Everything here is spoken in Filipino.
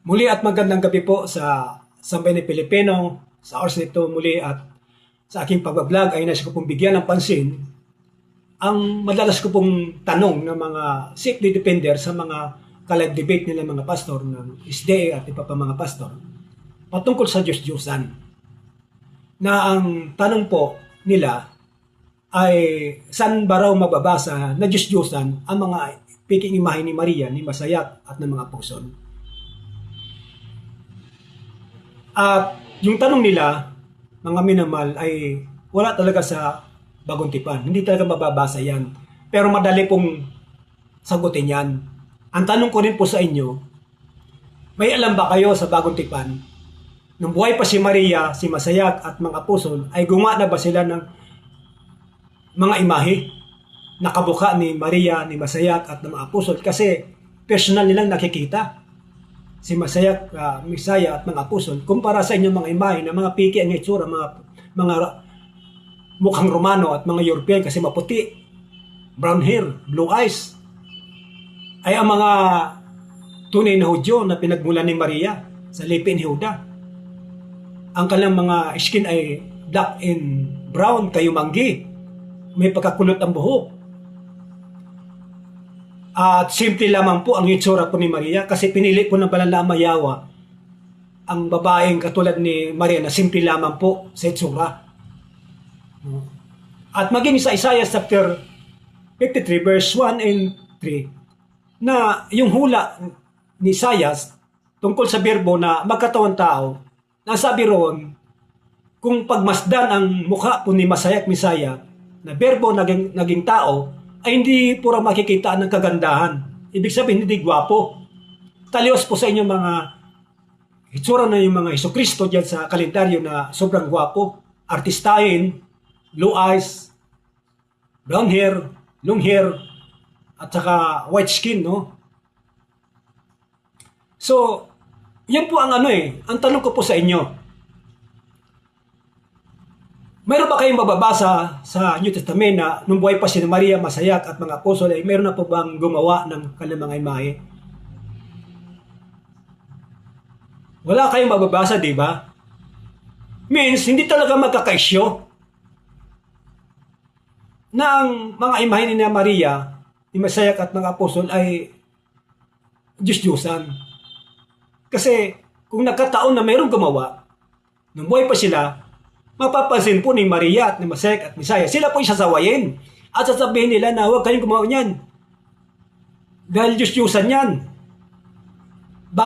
Muli at magandang gabi po sa Sambayanang Pilipino. Sa oras nito muli at sa aking pag-vlog ay nais ko pong bigyan ng pansin ang madalas ko pong tanong ng mga safety defender sa mga ka-live debate nila mga pastor ng SDA at iba pa mga pastor patungkol sa Diyos-Diyosan. Na ang tanong po nila ay saan ba raw mababasa na Diyos-Diyosan ang mga piking imahe ni Maria, ni Masayat at ng mga apostol. At yung tanong nila, mga minamal, ay wala talaga sa Bagong Tipan. Hindi talaga mababasa yan. Pero madali pong sagutin yan. Ang tanong ko rin po sa inyo, may alam ba kayo sa Bagong Tipan? Nung buhay pa si Maria, si Masayat at mga apostol, ay gumawa na ba sila ng mga imahe? Nakabuka ni Maria, ni Masayat at ng mga apostol kasi personal nilang nakikita. Si Masayat, Misaya at mga apostol, kumpara sa inyong mga imahe na mga piki ang itsura, mga mukhang Romano at mga European kasi maputi, brown hair, blue eyes, ay ang mga tunay na Hudyo na pinagmulan ni Maria sa lipin Huda. Ang kanilang mga skin ay black and brown, kayumanggi, may pagkakulot ang buhok. At simple lamang po ang itsura po ni Maria kasi pinili po ng Banal Mayawa ang babaeng katulad ni Maria na simple lamang po sa itsura. At maging sa Isaiah chapter 53 verse 1 and 3 na yung hula ni Isaiah tungkol sa berbo na magkatawan tao, nasabi roon kung pagmasdan ang mukha po ni Masayat Misaya na berbo naging tao ay hindi pura makikita ng kagandahan. Ibig sabihin, hindi gwapo. Talios po sa inyo mga itsura na yung mga Jesucristo dyan sa kalendaryo na sobrang gwapo. Artistahin, blue eyes, brown hair, long hair, at saka white skin, no? So, yan po ang ang tanong ko po sa inyo. Mayroon ba kayong mababasa sa New Testament na nung buhay pa si Maria, Masayat at mga apostol ay mayroon na po bang gumawa ng kanilang mga imahe? Wala kayong mababasa, di ba? Means, hindi talaga magkakaisyo na ang mga imahe ni Maria, ni Masayat at mga apostol ay Diyos-Diyosan. Kasi kung nagkataon na mayroong gumawa, nung buhay pa sila, mapapansin po ni Maria at ni Masayat at Misaya, sila po isasawayin at sasabihin nila na huwag kayong gumawa niyan. Dahil Diyos-Diyosan yan.